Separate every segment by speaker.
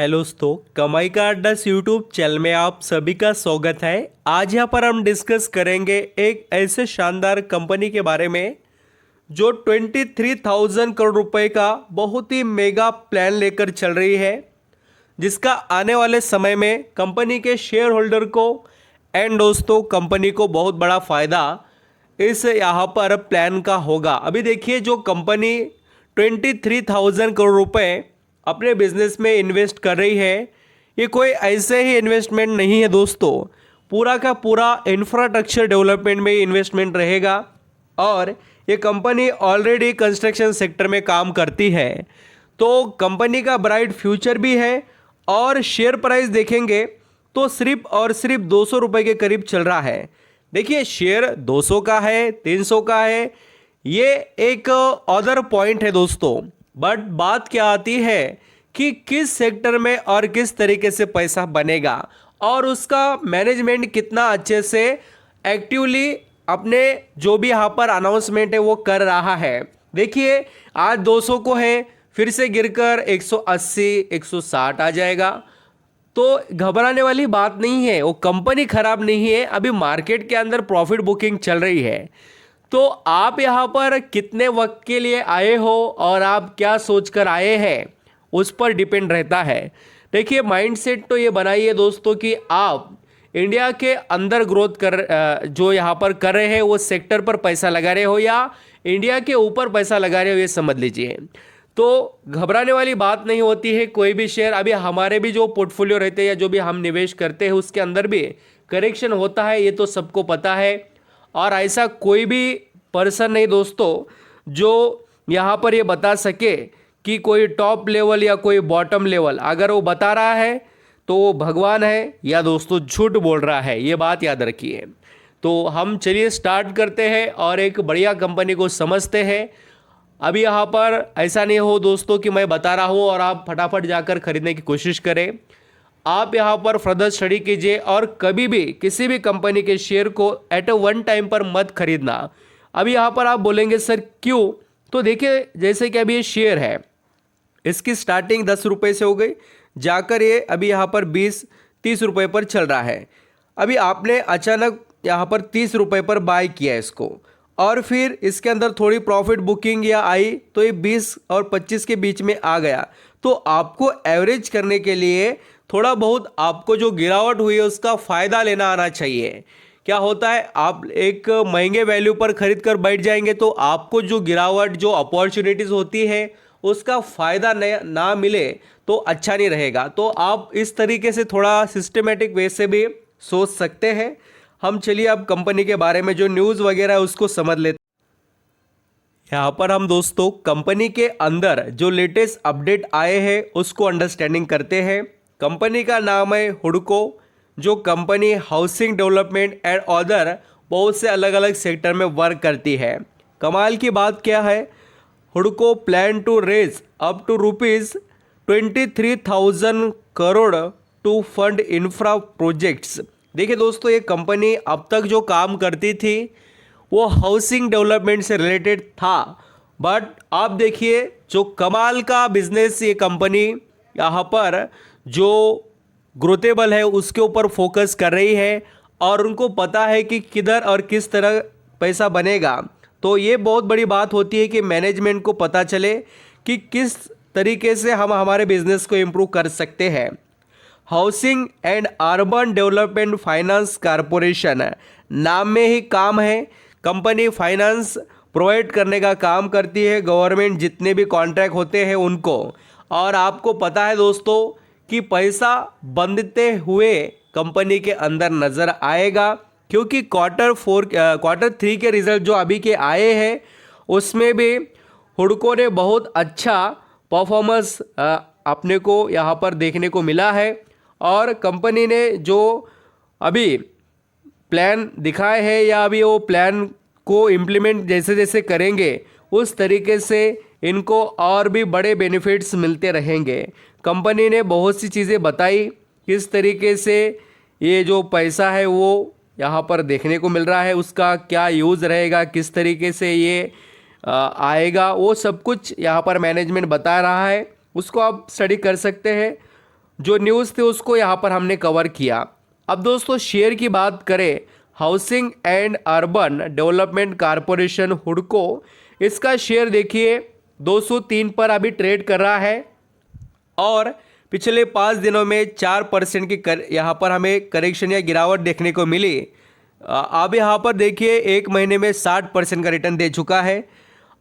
Speaker 1: Hello दोस्तों, कमाई का अड्डा यूट्यूब चैनल में आप सभी का स्वागत है। आज यहाँ पर हम डिस्कस करेंगे एक ऐसे शानदार कंपनी के बारे में जो 23,000 करोड़ रुपए का बहुत ही मेगा प्लान लेकर चल रही है, जिसका आने वाले समय में कंपनी के शेयर होल्डर को एंड दोस्तों कंपनी को बहुत बड़ा फायदा इस यहाँ पर प्लान का होगा। अभी देखिए, जो कंपनी 23,000 करोड़ रुपए अपने बिजनेस में इन्वेस्ट कर रही है, ये कोई ऐसे ही इन्वेस्टमेंट नहीं है दोस्तों, पूरा का पूरा इंफ्रास्ट्रक्चर डेवलपमेंट में इन्वेस्टमेंट रहेगा। और ये कंपनी ऑलरेडी कंस्ट्रक्शन सेक्टर में काम करती है, तो कंपनी का ब्राइट फ्यूचर भी है। और शेयर प्राइस देखेंगे तो सिर्फ और सिर्फ 200 रुपये के करीब चल रहा है। देखिए, शेयर 200 का है, 300 का है, ये एक अदर पॉइंट है दोस्तों, बट बात क्या आती है कि किस सेक्टर में और किस तरीके से पैसा बनेगा और उसका मैनेजमेंट कितना अच्छे से एक्टिवली अपने जो भी यहाँ पर अनाउंसमेंट है वो कर रहा है। देखिए, आज 200 को है, फिर से गिरकर 180 160 आ जाएगा, तो घबराने वाली बात नहीं है। वो कंपनी खराब नहीं है, अभी मार्केट के अंदर प्रॉफिट बुकिंग चल रही है। तो आप यहाँ पर कितने वक्त के लिए आए हो और आप क्या सोचकर आए हैं, उस पर डिपेंड रहता है। देखिए, माइंडसेट तो ये बनाइए दोस्तों कि आप इंडिया के अंदर ग्रोथ जो यहाँ पर कर रहे हैं वो सेक्टर पर पैसा लगा रहे हो या इंडिया के ऊपर पैसा लगा रहे हो, ये समझ लीजिए। तो घबराने वाली बात नहीं होती है कोई भी शेयर। अभी हमारे भी जो पोर्टफोलियो रहते हैं या जो भी हम निवेश करते हैं उसके अंदर भी करेक्शन होता है, ये तो सबको पता है। और ऐसा कोई भी पर्सन नहीं दोस्तों जो यहाँ पर ये बता सके कि कोई टॉप लेवल या कोई बॉटम लेवल, अगर वो बता रहा है तो वो भगवान है या दोस्तों झूठ बोल रहा है, ये बात याद रखिए। तो हम चलिए स्टार्ट करते हैं और एक बढ़िया कंपनी को समझते हैं। अभी यहाँ पर ऐसा नहीं हो दोस्तों कि मैं बता रहा हूँ और आप फटाफट जाकर खरीदने की कोशिश करें। आप यहाँ पर फर्दर स्टडी कीजिए और कभी भी किसी भी कंपनी के शेयर को एट अ वन टाइम पर मत खरीदना। अभी यहाँ पर आप बोलेंगे सर क्यों, तो देखिए, जैसे कि अभी ये शेयर है, इसकी स्टार्टिंग 10 रुपये से हो गई, जाकर ये अभी यहाँ पर 20-30 रुपये पर चल रहा है। अभी आपने अचानक यहाँ पर 30 रुपये पर बाय किया इसको और फिर इसके अंदर थोड़ी प्रॉफिट बुकिंग या आई तो ये 20 और 25 के बीच में आ गया। तो आपको एवरेज करने के लिए थोड़ा बहुत आपको जो गिरावट हुई है उसका फ़ायदा लेना आना चाहिए। क्या होता है, आप एक महंगे वैल्यू पर खरीद कर बैठ जाएंगे तो आपको जो गिरावट, जो अपॉर्चुनिटीज़ होती है उसका फ़ायदा ना मिले तो अच्छा नहीं रहेगा। तो आप इस तरीके से थोड़ा सिस्टमेटिक वे से भी सोच सकते हैं। हम चलिए अब कंपनी के बारे में जो न्यूज़ वगैरह है उसको समझ लेते हैं। यहाँ पर हम दोस्तों कंपनी के अंदर जो लेटेस्ट अपडेट आए हैं उसको अंडरस्टैंडिंग करते हैं। कंपनी का नाम है हुडको, जो company housing development and other बहुत से अलग अलग सेक्टर में वर्क करती है। कमाल की बात क्या है, हुडको plan to raise up to ₹23,000 crore to fund infra projects. देखिए दोस्तों, ये कंपनी अब तक जो काम करती थी वो हाउसिंग डेवलपमेंट से रिलेटेड था, बट आप देखिए जो कमाल का बिजनेस ये कंपनी यहाँ पर जो ग्रोथेबल है उसके ऊपर फोकस कर रही है और उनको पता है कि किधर और किस तरह पैसा बनेगा। तो ये बहुत बड़ी बात होती है कि मैनेजमेंट को पता चले कि किस तरीके से हम हमारे बिजनेस को इम्प्रूव कर सकते हैं। Housing and urban development finance corporation, नाम में ही काम है। कंपनी फाइनेंस प्रोवाइड करने का काम करती है गवर्नमेंट जितने भी कॉन्ट्रैक्ट होते हैं उनको। और आपको पता है दोस्तों कि पैसा बनते हुए कंपनी के अंदर नज़र आएगा, क्योंकि क्वार्टर 3 के रिजल्ट जो अभी के आए हैं उसमें भी हुडको ने बहुत अच्छा परफॉर्मेंस अपने को यहाँ पर देखने को मिला है। और कंपनी ने जो अभी प्लान दिखाए हैं या अभी वो प्लान को इम्प्लीमेंट जैसे जैसे करेंगे उस तरीके से इनको और भी बड़े बेनिफिट्स मिलते रहेंगे। कंपनी ने बहुत सी चीज़ें बताई किस तरीके से ये जो पैसा है वो यहाँ पर देखने को मिल रहा है, उसका क्या यूज़ रहेगा, किस तरीके से ये आएगा, वो सब कुछ यहाँ पर मैनेजमेंट बता रहा है, उसको आप स्टडी कर सकते हैं। जो न्यूज़ थे उसको यहाँ पर हमने कवर किया। अब दोस्तों शेयर की बात करें, housing and urban development corporation हुडको, इसका शेयर देखिए 203 पर अभी ट्रेड कर रहा है और पिछले 5 दिनों में 4% की यहाँ पर हमें करेक्शन या गिरावट देखने को मिली। अब यहाँ पर देखिए 1 महीने में 60% का रिटर्न दे चुका है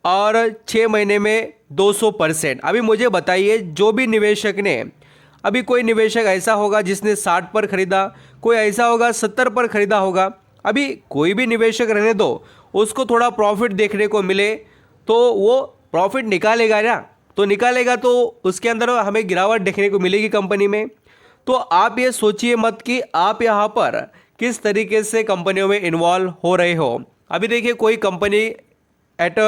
Speaker 1: और 6 महीने में 200%। अभी मुझे बताइए, जो भी निवेशक ने, अभी कोई निवेशक ऐसा होगा जिसने 60 पर खरीदा, कोई ऐसा होगा 70 पर खरीदा होगा। अभी कोई भी निवेशक रहने दो, उसको थोड़ा प्रॉफिट देखने को मिले तो वो प्रॉफिट निकालेगा ना, तो निकालेगा तो उसके अंदर हमें गिरावट देखने को मिलेगी कंपनी में। तो आप ये सोचिए मत कि आप यहाँ पर किस तरीके से कंपनियों में इन्वॉल्व हो रहे हो। अभी देखिए कोई कंपनी एट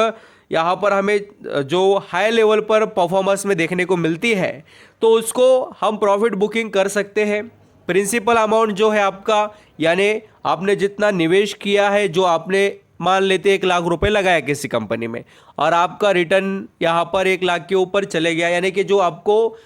Speaker 1: यहाँ पर हमें जो हाई लेवल पर परफॉर्मेंस में देखने को मिलती है तो उसको हम प्रॉफिट बुकिंग कर सकते हैं। प्रिंसिपल अमाउंट जो है आपका, यानी आपने जितना निवेश किया है, जो आपने मान लेते 1 लाख रुपए लगाया किसी कंपनी में और आपका रिटर्न यहाँ पर 1 लाख के ऊपर चले गया, यानी कि जो आपको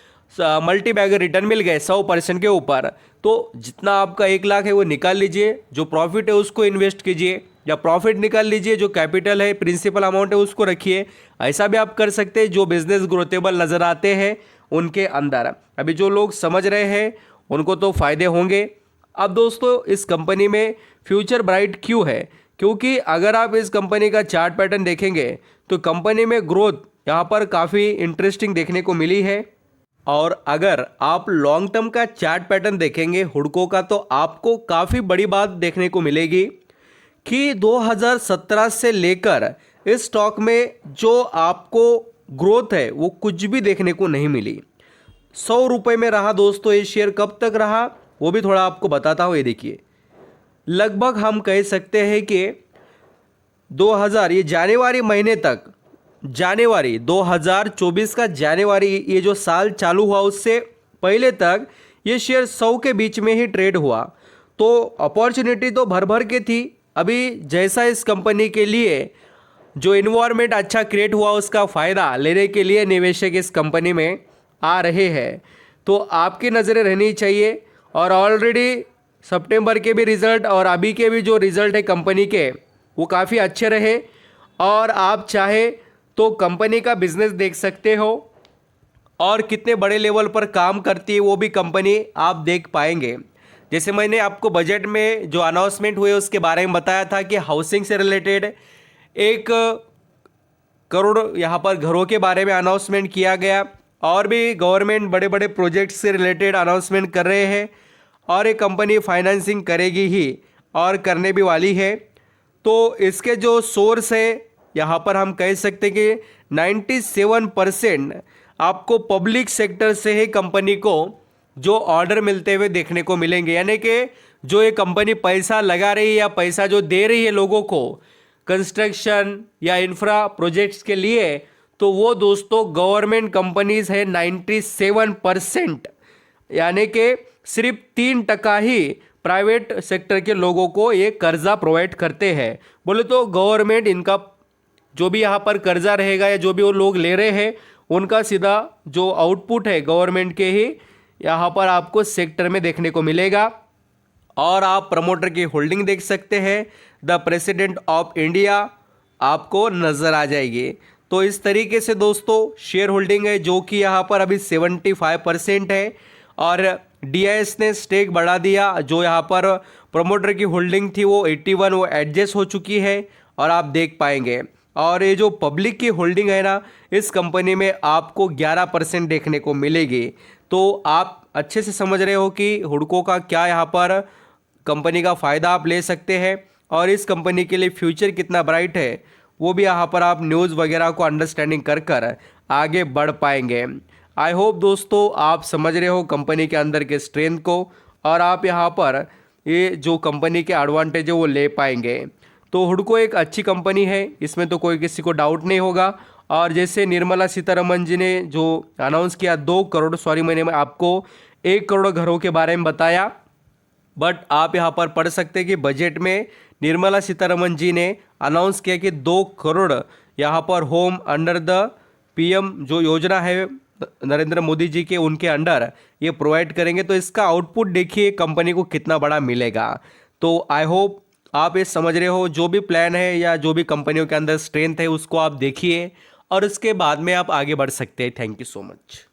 Speaker 1: मल्टी बैगर रिटर्न मिल गए 100% के ऊपर, तो जितना आपका 1 लाख है वो निकाल लीजिए, जो प्रॉफिट है उसको इन्वेस्ट कीजिए या प्रॉफिट निकाल लीजिए, जो कैपिटल है प्रिंसिपल अमाउंट है उसको रखिए। ऐसा भी आप कर सकते हैं जो बिजनेस ग्रोथेबल नज़र आते हैं उनके अंदर। अभी जो लोग समझ रहे हैं उनको तो फ़ायदे होंगे। अब दोस्तों इस कंपनी में फ्यूचर ब्राइट क्यों है, क्योंकि अगर आप इस कंपनी का चार्ट पैटर्न देखेंगे तो कंपनी में ग्रोथ यहाँ पर काफ़ी इंटरेस्टिंग देखने को मिली है। और अगर आप लॉन्ग टर्म का चार्ट पैटर्न देखेंगे हुडको का, तो आपको काफ़ी बड़ी बात देखने को मिलेगी कि 2017 से लेकर इस स्टॉक में जो आपको ग्रोथ है वो कुछ भी देखने को नहीं मिली। 100 रुपये में रहा दोस्तों ये शेयर, कब तक रहा वो भी थोड़ा आपको बताता हूँ। ये देखिए, लगभग हम कह सकते हैं कि 2000 ये जनवरी महीने तक, जनवरी 2024 का जनवरी, ये जो साल चालू हुआ उससे पहले तक ये शेयर 100 के बीच में ही ट्रेड हुआ। तो अपॉर्चुनिटी तो भर भर के थी। अभी जैसा इस कंपनी के लिए जो इन्वायरमेंट अच्छा क्रिएट हुआ उसका फ़ायदा लेने के लिए निवेशक इस कंपनी में आ रहे हैं, तो आपकी नज़रें रहनी चाहिए। और ऑलरेडी सितंबर के भी रिज़ल्ट और अभी के भी जो रिज़ल्ट है कंपनी के वो काफ़ी अच्छे रहे और आप चाहे तो कंपनी का बिजनेस देख सकते हो और कितने बड़े लेवल पर काम करती है वो भी कंपनी आप देख पाएंगे। जैसे मैंने आपको बजट में जो अनाउंसमेंट हुए उसके बारे में बताया था कि हाउसिंग से रिलेटेड 1 करोड़ यहाँ पर घरों के बारे में अनाउंसमेंट किया गया और भी गवर्नमेंट बड़े बड़े प्रोजेक्ट से रिलेटेड अनाउंसमेंट कर रहे हैं और ये कंपनी फाइनेंसिंग करेगी ही और करने भी वाली है। तो इसके जो सोर्स है यहाँ पर हम कह सकते हैं कि 97% आपको पब्लिक सेक्टर से ही कंपनी को जो ऑर्डर मिलते हुए देखने को मिलेंगे, यानी कि जो ये कंपनी पैसा लगा रही है या पैसा जो दे रही है लोगों को कंस्ट्रक्शन या इंफ्रा प्रोजेक्ट्स के लिए, तो वो दोस्तों गवर्नमेंट कंपनीज है 97%, यानी कि सिर्फ 3% ही प्राइवेट सेक्टर के लोगों को ये कर्जा प्रोवाइड करते हैं। बोले तो गवर्नमेंट इनका जो भी यहाँ पर कर्जा रहेगा या जो भी वो लोग ले रहे हैं उनका सीधा जो आउटपुट है गवर्नमेंट के ही यहाँ पर आपको सेक्टर में देखने को मिलेगा। और आप प्रमोटर की होल्डिंग देख सकते हैं, द प्रेसिडेंट ऑफ इंडिया आपको नज़र आ जाएगी। तो इस तरीके से दोस्तों शेयर होल्डिंग है जो कि यहाँ पर अभी 75% है और DIS ने स्टेक बढ़ा दिया। जो यहाँ पर प्रमोटर की होल्डिंग थी वो 81, वो एडजस्ट हो चुकी है और आप देख पाएंगे। और ये जो पब्लिक की होल्डिंग है ना, इस कंपनी में आपको 11% देखने को मिलेगी। तो आप अच्छे से समझ रहे हो कि हुडको का क्या यहाँ पर कंपनी का फ़ायदा आप ले सकते हैं और इस कंपनी के लिए फ्यूचर कितना ब्राइट है वो भी यहाँ पर आप न्यूज़ वगैरह को अंडरस्टैंडिंग कर कर आगे बढ़ पाएंगे। आई होप दोस्तों आप समझ रहे हो कंपनी के अंदर के स्ट्रेंथ को और आप यहाँ पर ये जो कंपनी के एडवांटेज है वो ले पाएंगे। तो हुडको एक अच्छी कंपनी है, इसमें तो कोई किसी को डाउट नहीं होगा। और जैसे निर्मला सीतारमण जी ने जो अनाउंस किया 2 करोड़, सॉरी मैंने आपको 1 करोड़ घरों के बारे में बताया, बट आप यहाँ पर पढ़ सकते हैं कि बजट में निर्मला सीतारमण जी ने अनाउंस किया कि 2 करोड़ यहाँ पर होम अंडर द PM जो योजना है नरेंद्र मोदी जी के उनके अंडर ये प्रोवाइड करेंगे, तो इसका आउटपुट देखिए कंपनी को कितना बड़ा मिलेगा। तो आई होप आप ये समझ रहे हो, जो भी प्लान है या जो भी कंपनियों के अंदर स्ट्रेंथ है उसको आप देखिए और उसके बाद में आप आगे बढ़ सकते हैं। Thank you so much.